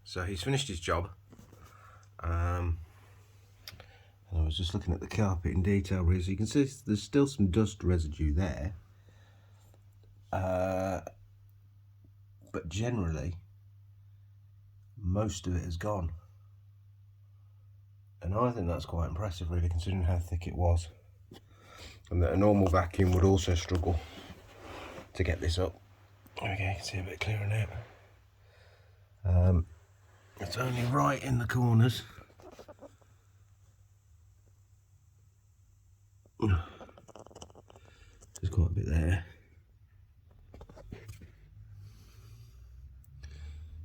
So he's finished his job. And I was just looking at the carpet in detail really, so you can see there's still some dust residue there. But generally, most of it has gone. And I think that's quite impressive really, considering how thick it was. And that a normal vacuum would also struggle to get this up. Okay, you can see a bit clearer now. It's only right in the corners. There's quite a bit there.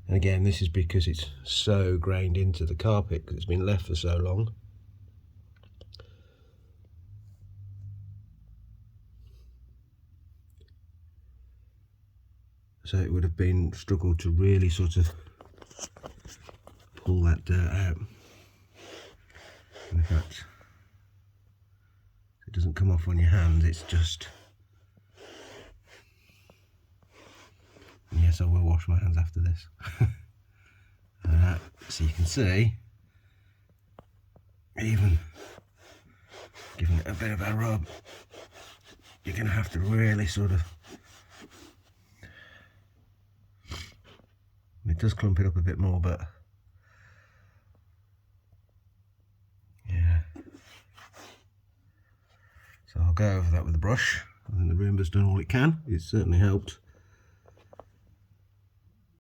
And again, this is because it's so grained into the carpet because it's been left for so long. So it would have been struggled to really sort of pull that dirt out. And in fact, it doesn't come off on your hand, it's just... Yes, I will wash my hands after this. So you can see, even giving it a bit of a rub, you're going to have to really sort of... It does clump it up a bit more, but yeah. So I'll go over that with a brush. I think the Roomba's done all it can. It's certainly helped.